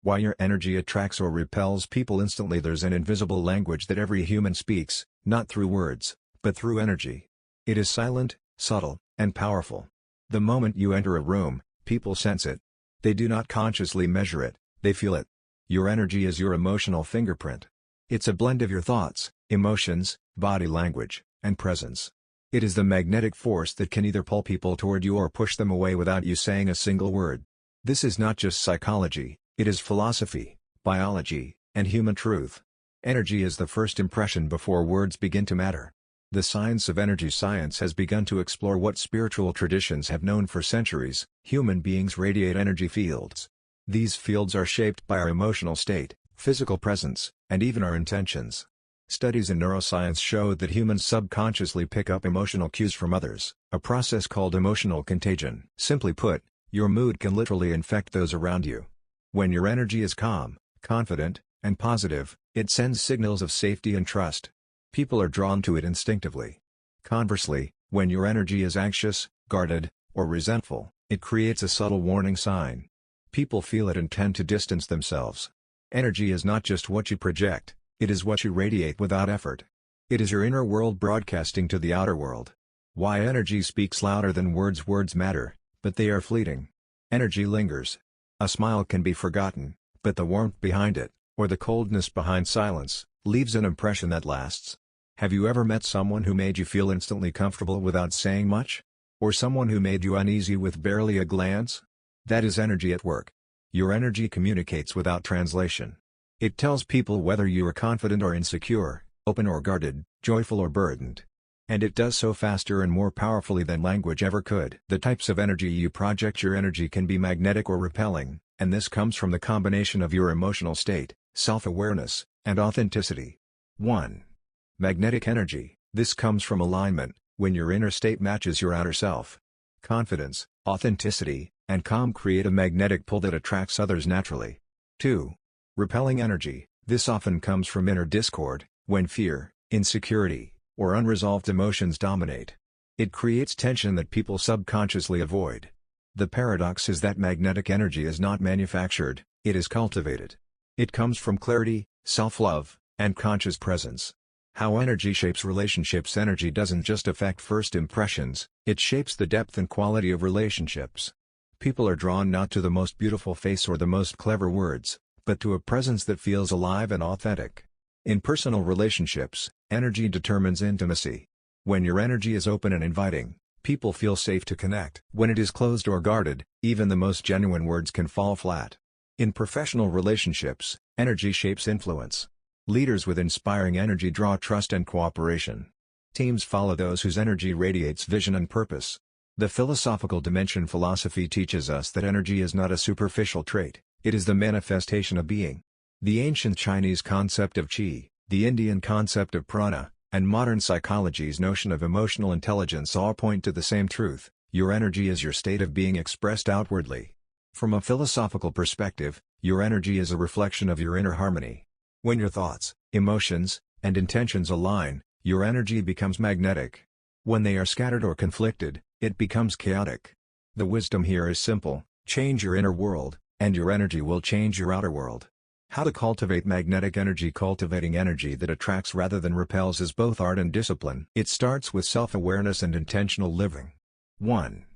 Why your energy attracts or repels people instantly. There's an invisible language that every human speaks, not through words, but through energy. It is silent, subtle, and powerful. The moment you enter a room, people sense it. They do not consciously measure it, they feel it. Your energy is your emotional fingerprint. It's a blend of your thoughts, emotions, body language, and presence. It is the magnetic force that can either pull people toward you or push them away without you saying a single word. This is not just psychology, it is philosophy, biology, and human truth. Energy is the first impression before words begin to matter. The science of energy science has begun to explore what spiritual traditions have known for centuries. Human beings radiate energy fields. These fields are shaped by our emotional state, physical presence, and even our intentions. Studies in neuroscience show that humans subconsciously pick up emotional cues from others, a process called emotional contagion. Simply put, your mood can literally infect those around you. When your energy is calm, confident, and positive, it sends signals of safety and trust. People are drawn to it instinctively. Conversely, when your energy is anxious, guarded, or resentful, it creates a subtle warning sign. People feel it and tend to distance themselves. Energy is not just what you project, it is what you radiate without effort. It is your inner world broadcasting to the outer world. Why energy speaks louder than words. Words matter, but they are fleeting. Energy lingers. A smile can be forgotten, but the warmth behind it, or the coldness behind silence, leaves an impression that lasts. Have you ever met someone who made you feel instantly comfortable without saying much? Or someone who made you uneasy with barely a glance? That is energy at work. Your energy communicates without translation. It tells people whether you are confident or insecure, open or guarded, joyful or burdened. And it does so faster and more powerfully than language ever could. The types of energy you project. Your energy can be magnetic or repelling, and this comes from the combination of your emotional state, self-awareness, and authenticity. 1. Magnetic energy. This comes from alignment, when your inner state matches your outer self. Confidence, authenticity, and calm create a magnetic pull that attracts others naturally. 2. Repelling energy. This often comes from inner discord, when fear, insecurity, or unresolved emotions dominate. It creates tension that people subconsciously avoid. The paradox is that magnetic energy is not manufactured, it is cultivated. It comes from clarity, self-love, and conscious presence. How energy shapes relationships. Energy doesn't just affect first impressions, it shapes the depth and quality of relationships. People are drawn not to the most beautiful face or the most clever words, but to a presence that feels alive and authentic. In personal relationships, energy determines intimacy. When your energy is open and inviting, people feel safe to connect. When it is closed or guarded, even the most genuine words can fall flat. In professional relationships, energy shapes influence. Leaders with inspiring energy draw trust and cooperation. Teams follow those whose energy radiates vision and purpose. The philosophical dimension. Philosophy teaches us that energy is not a superficial trait, it is the manifestation of being. The ancient Chinese concept of qi, the Indian concept of prana, and modern psychology's notion of emotional intelligence all point to the same truth: your energy is your state of being expressed outwardly. From a philosophical perspective, your energy is a reflection of your inner harmony. When your thoughts, emotions, and intentions align, your energy becomes magnetic. When they are scattered or conflicted, it becomes chaotic. The wisdom here is simple: change your inner world, and your energy will change your outer world. How to cultivate magnetic energy. Cultivating energy that attracts rather than repels is both art and discipline. It starts with self-awareness and intentional living. 1.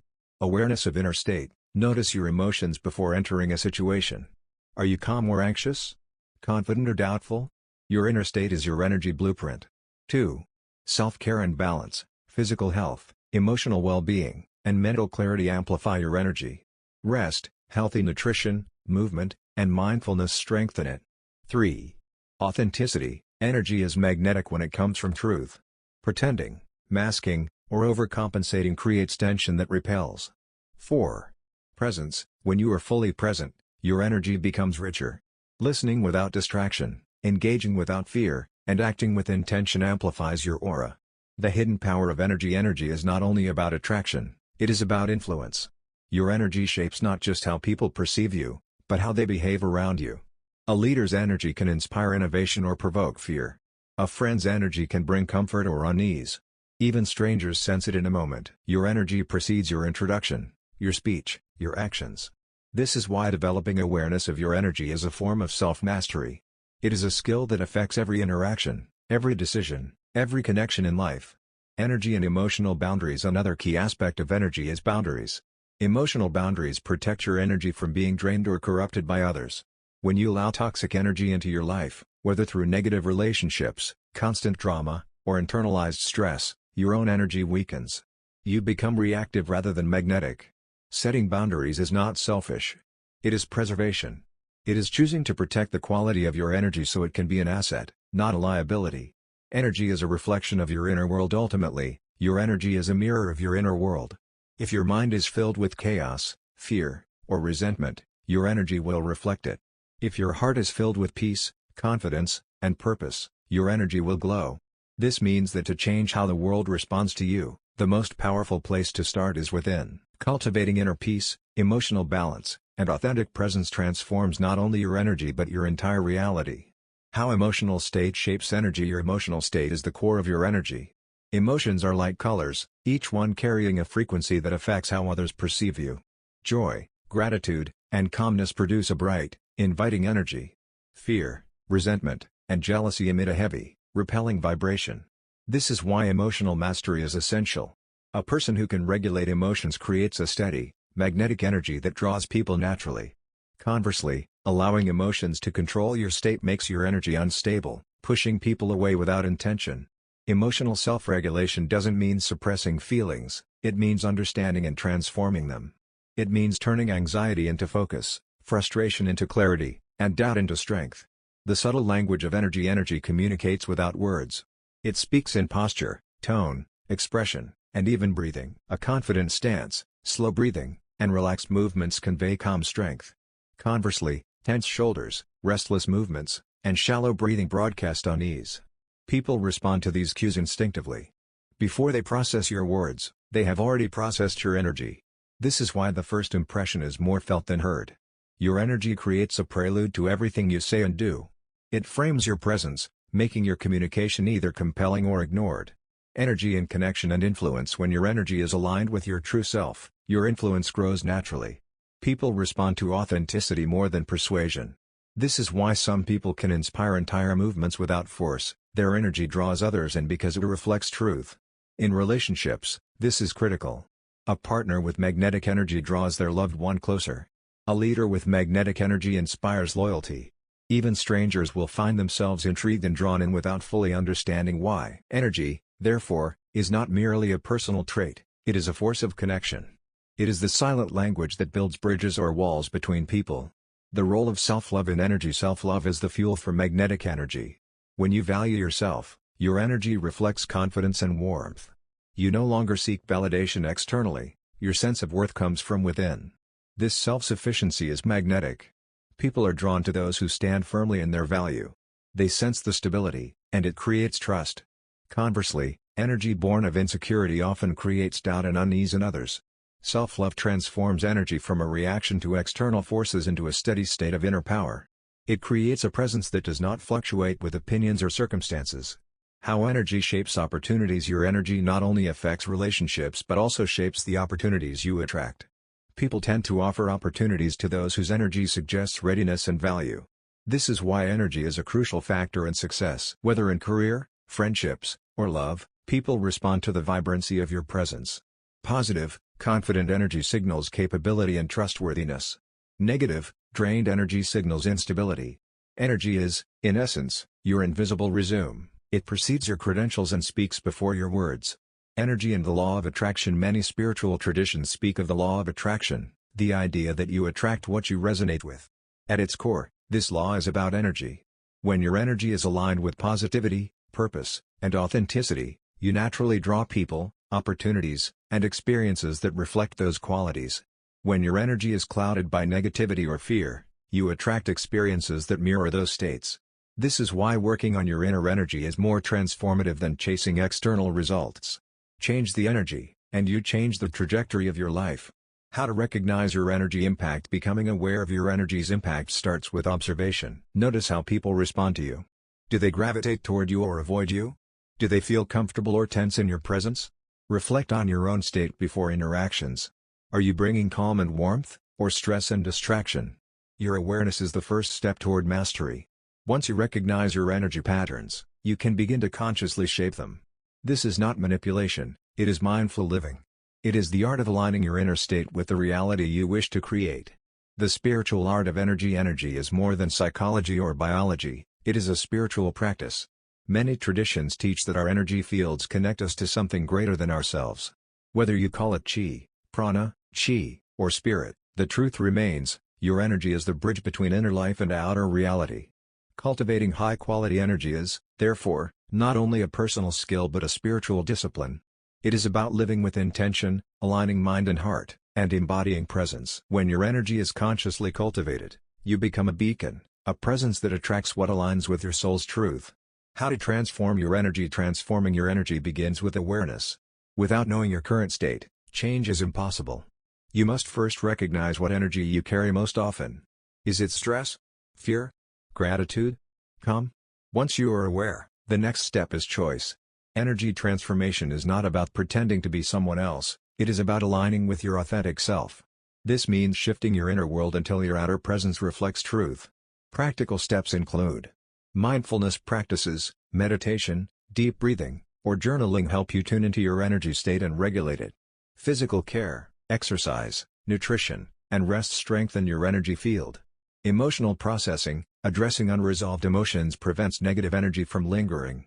Awareness of inner state. Notice your emotions before entering a situation. Are you calm or anxious? Confident or doubtful? Your inner state is your energy blueprint. 2. Self-care and balance. Physical health, emotional well-being, and mental clarity amplify your energy. Rest, healthy nutrition, movement, and mindfulness strengthen it. 3. Authenticity. Energy is magnetic when it comes from truth. Pretending, masking, or overcompensating creates tension that repels. 4. Presence. When you are fully present, your energy becomes richer. Listening without distraction, engaging without fear, and acting with intention amplifies your aura. The hidden power of energy. Energy is not only about attraction, it is about influence. Your energy shapes not just how people perceive you, but how they behave around you. A leader's energy can inspire innovation or provoke fear. A friend's energy can bring comfort or unease. Even strangers sense it in a moment. Your energy precedes your introduction, your speech, your actions. This is why developing awareness of your energy is a form of self-mastery. It is a skill that affects every interaction, every decision, every connection in life. Energy and emotional boundaries. Another key aspect of energy is boundaries. Emotional boundaries protect your energy from being drained or corrupted by others. When you allow toxic energy into your life, whether through negative relationships, constant drama, or internalized stress, your own energy weakens. You become reactive rather than magnetic. Setting boundaries is not selfish. It is preservation. It is choosing to protect the quality of your energy so it can be an asset, not a liability. Energy is a reflection of your inner world. Ultimately, your energy is a mirror of your inner world. If your mind is filled with chaos, fear, or resentment, your energy will reflect it. If your heart is filled with peace, confidence, and purpose, your energy will glow. This means that to change how the world responds to you, the most powerful place to start is within. Cultivating inner peace, emotional balance, and authentic presence transforms not only your energy but your entire reality. How emotional state shapes energy. Your emotional state is the core of your energy. Emotions are like colors, each one carrying a frequency that affects how others perceive you. Joy, gratitude, and calmness produce a bright, inviting energy. Fear, resentment, and jealousy emit a heavy, repelling vibration. This is why emotional mastery is essential. A person who can regulate emotions creates a steady, magnetic energy that draws people naturally. Conversely, allowing emotions to control your state makes your energy unstable, pushing people away without intention. Emotional self-regulation doesn't mean suppressing feelings, it means understanding and transforming them. It means turning anxiety into focus, frustration into clarity, and doubt into strength. The subtle language of energy. Energy communicates without words. It speaks in posture, tone, expression, and even breathing. A confident stance, slow breathing, and relaxed movements convey calm strength. Conversely, tense shoulders, restless movements, and shallow breathing broadcast unease. People respond to these cues instinctively. Before they process your words, they have already processed your energy. This is why the first impression is more felt than heard. Your energy creates a prelude to everything you say and do. It frames your presence, making your communication either compelling or ignored. Energy and connection and influence. When your energy is aligned with your true self, your influence grows naturally. People respond to authenticity more than persuasion. This is why some people can inspire entire movements without force. Their energy draws others in because it reflects truth. In relationships, this is critical. A partner with magnetic energy draws their loved one closer. A leader with magnetic energy inspires loyalty. Even strangers will find themselves intrigued and drawn in without fully understanding why. Energy, therefore, is not merely a personal trait, it is a force of connection. It is the silent language that builds bridges or walls between people. The role of self-love in energy. Self-love is the fuel for magnetic energy. When you value yourself, your energy reflects confidence and warmth. You no longer seek validation externally, your sense of worth comes from within. This self-sufficiency is magnetic. People are drawn to those who stand firmly in their value. They sense the stability, and it creates trust. Conversely, energy born of insecurity often creates doubt and unease in others. Self-love transforms energy from a reaction to external forces into a steady state of inner power. It creates a presence that does not fluctuate with opinions or circumstances. How energy shapes opportunities. Your energy not only affects relationships but also shapes the opportunities you attract. People tend to offer opportunities to those whose energy suggests readiness and value. This is why energy is a crucial factor in success. Whether in career, friendships, or love, people respond to the vibrancy of your presence. Positive, confident energy signals capability and trustworthiness. Negative, drained energy signals instability. Energy is, in essence, your invisible resume. It precedes your credentials and speaks before your words. Energy and the law of attraction. Many spiritual traditions speak of the law of attraction, the idea that you attract what you resonate with. At its core, this law is about energy. When your energy is aligned with positivity, purpose, and authenticity, you naturally draw people, opportunities, and experiences that reflect those qualities. When your energy is clouded by negativity or fear, you attract experiences that mirror those states. This is why working on your inner energy is more transformative than chasing external results. Change the energy, and you change the trajectory of your life. How to recognize your energy impact. Becoming aware of your energy's impact starts with observation. Notice how people respond to you. Do they gravitate toward you or avoid you? Do they feel comfortable or tense in your presence? Reflect on your own state before interactions. Are you bringing calm and warmth, or stress and distraction. Your awareness is the first step toward mastery. Once you recognize your energy patterns, you can begin to consciously shape them. This is not manipulation, it is mindful living. It is the art of aligning your inner state with the reality you wish to create. The spiritual art of energy is more than psychology or biology, it is a spiritual practice. Many traditions teach that our energy fields connect us to something greater than ourselves. Whether you call it chi, prana, chi, or spirit, the truth remains, your energy is the bridge between inner life and outer reality. Cultivating high-quality energy is, therefore, not only a personal skill but a spiritual discipline. It is about living with intention, aligning mind and heart, and embodying presence. When your energy is consciously cultivated, you become a beacon, a presence that attracts what aligns with your soul's truth. How to transform your energy? Transforming your energy begins with awareness. Without knowing your current state, change is impossible. You must first recognize what energy you carry most often. Is it stress? Fear? Gratitude? Calm? Once you are aware, the next step is choice. Energy transformation is not about pretending to be someone else, it is about aligning with your authentic self. This means shifting your inner world until your outer presence reflects truth. Practical steps include mindfulness practices, meditation, deep breathing, or journaling help you tune into your energy state and regulate it. Physical care, exercise, nutrition, and rest strengthen your energy field. Emotional processing, addressing unresolved emotions prevents negative energy from lingering.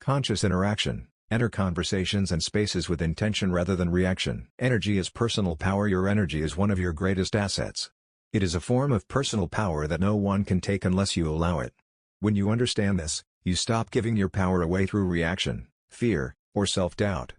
Conscious interaction, enter conversations and spaces with intention rather than reaction. Energy is personal power. Your energy is one of your greatest assets. It is a form of personal power that no one can take unless you allow it. When you understand this, you stop giving your power away through reaction, fear, or self-doubt.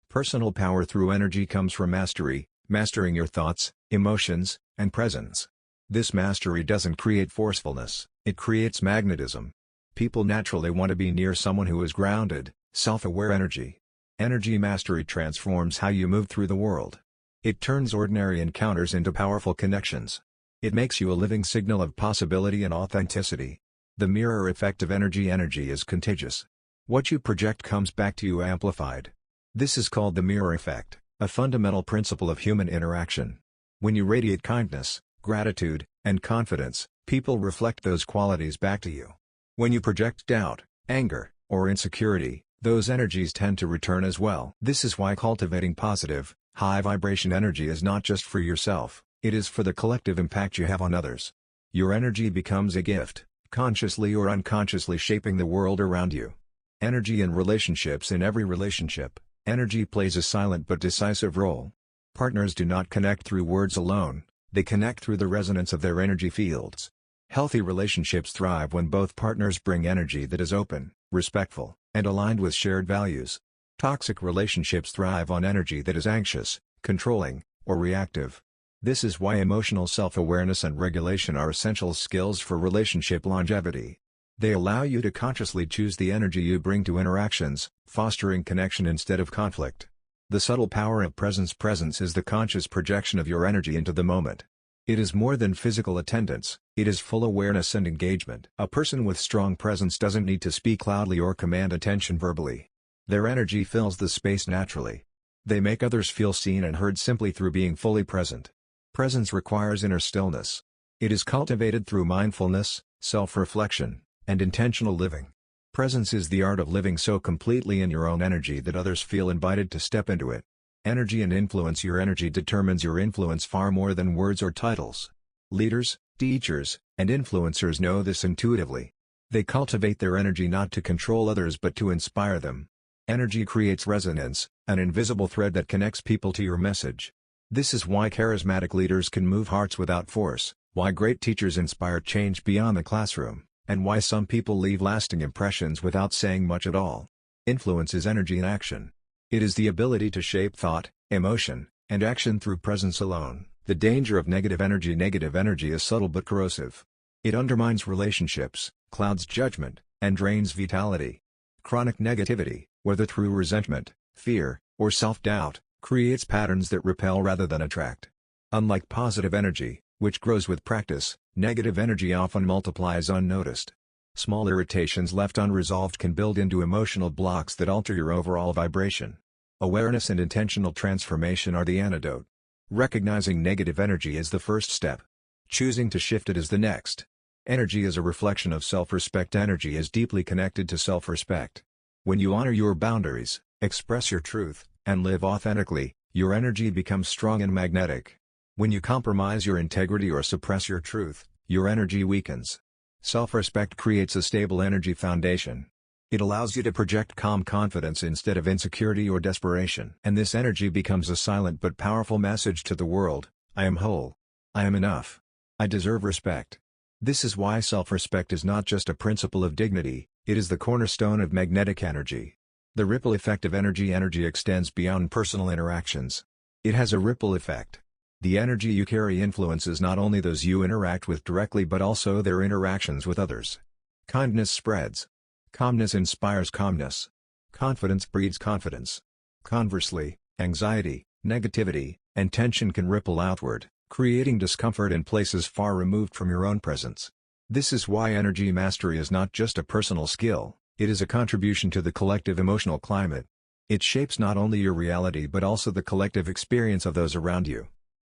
Personal power through energy comes from mastery, mastering your thoughts, emotions, and presence. This mastery doesn't create forcefulness, it creates magnetism. People naturally want to be near someone who is grounded, self-aware energy. Energy mastery transforms how you move through the world. It turns ordinary encounters into powerful connections. It makes you a living signal of possibility and authenticity. The mirror effect of energy is contagious. What you project comes back to you amplified. This is called the mirror effect, a fundamental principle of human interaction. When you radiate kindness, gratitude, and confidence, people reflect those qualities back to you. When you project doubt, anger, or insecurity, those energies tend to return as well. This is why cultivating positive, high-vibration energy is not just for yourself, it is for the collective impact you have on others. Your energy becomes a gift, consciously or unconsciously shaping the world around you. Energy in relationships. In every relationship, energy plays a silent but decisive role. Partners do not connect through words alone, they connect through the resonance of their energy fields. Healthy relationships thrive when both partners bring energy that is open, respectful, and aligned with shared values. Toxic relationships thrive on energy that is anxious, controlling, or reactive. This is why emotional self-awareness and regulation are essential skills for relationship longevity. They allow you to consciously choose the energy you bring to interactions, fostering connection instead of conflict. The subtle power of presence. Presence is the conscious projection of your energy into the moment. It is more than physical attendance, it is full awareness and engagement. A person with strong presence doesn't need to speak loudly or command attention verbally. Their energy fills the space naturally. They make others feel seen and heard simply through being fully present. Presence requires inner stillness. It is cultivated through mindfulness, self-reflection, and intentional living. Presence is the art of living so completely in your own energy that others feel invited to step into it. Energy and influence. Your energy determines your influence far more than words or titles. Leaders, teachers, and influencers know this intuitively. They cultivate their energy not to control others but to inspire them. Energy creates resonance, an invisible thread that connects people to your message. This is why charismatic leaders can move hearts without force, why great teachers inspire change beyond the classroom, and why some people leave lasting impressions without saying much at all. Influence is energy in action. It is the ability to shape thought, emotion, and action through presence alone. The danger of negative energy. Negative energy is subtle but corrosive. It undermines relationships, clouds judgment, and drains vitality. Chronic negativity, whether through resentment, fear, or self-doubt, creates patterns that repel rather than attract. Unlike positive energy, which grows with practice, negative energy often multiplies unnoticed. Small irritations left unresolved can build into emotional blocks that alter your overall vibration. Awareness and intentional transformation are the antidote. Recognizing negative energy is the first step. Choosing to shift it is the next. Energy is a reflection of self-respect. Energy is deeply connected to self-respect. When you honor your boundaries, express your truth, and live authentically, your energy becomes strong and magnetic. When you compromise your integrity or suppress your truth, your energy weakens. Self-respect creates a stable energy foundation. It allows you to project calm confidence instead of insecurity or desperation. And this energy becomes a silent but powerful message to the world: I am whole. I am enough. I deserve respect. This is why self-respect is not just a principle of dignity, it is the cornerstone of magnetic energy. The ripple effect of energy. Energy extends beyond personal interactions. It has a ripple effect. The energy you carry influences not only those you interact with directly but also their interactions with others. Kindness spreads. Calmness inspires calmness. Confidence breeds confidence. Conversely, anxiety, negativity, and tension can ripple outward, creating discomfort in places far removed from your own presence. This is why energy mastery is not just a personal skill, it is a contribution to the collective emotional climate. It shapes not only your reality but also the collective experience of those around you.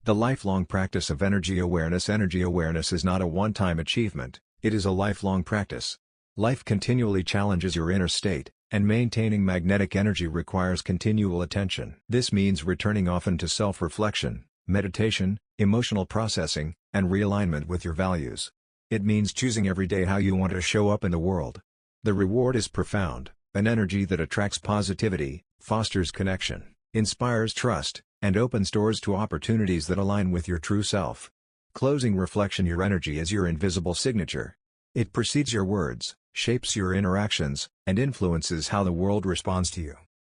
The lifelong practice of energy awareness. Energy awareness is not a one-time achievement, it is a lifelong practice. Life continually challenges your inner state, and maintaining magnetic energy requires continual attention. This means returning often to self-reflection, meditation, emotional processing, and realignment with your values. It means choosing every day how you want to show up in the world. The reward is profound: an energy that attracts positivity, fosters connection, inspires trust, and opens doors to opportunities that align with your true self. Closing reflection. Your energy is your invisible signature. It precedes your words, shapes your interactions, and influences how the world responds to you.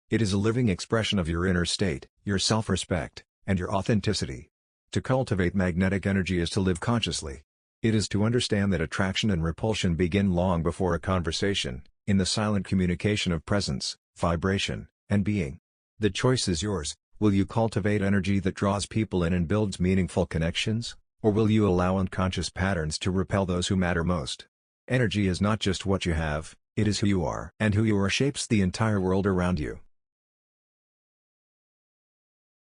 It is a living expression of your inner state, your self-respect, and your authenticity. To cultivate magnetic energy is to live consciously. It is to understand that attraction and repulsion begin long before a conversation, in the silent communication of presence, vibration, and being. The choice is yours. Will you cultivate energy that draws people in and builds meaningful connections, or will you allow unconscious patterns to repel those who matter most? Energy is not just what you have, it is who you are. And who you are shapes the entire world around you.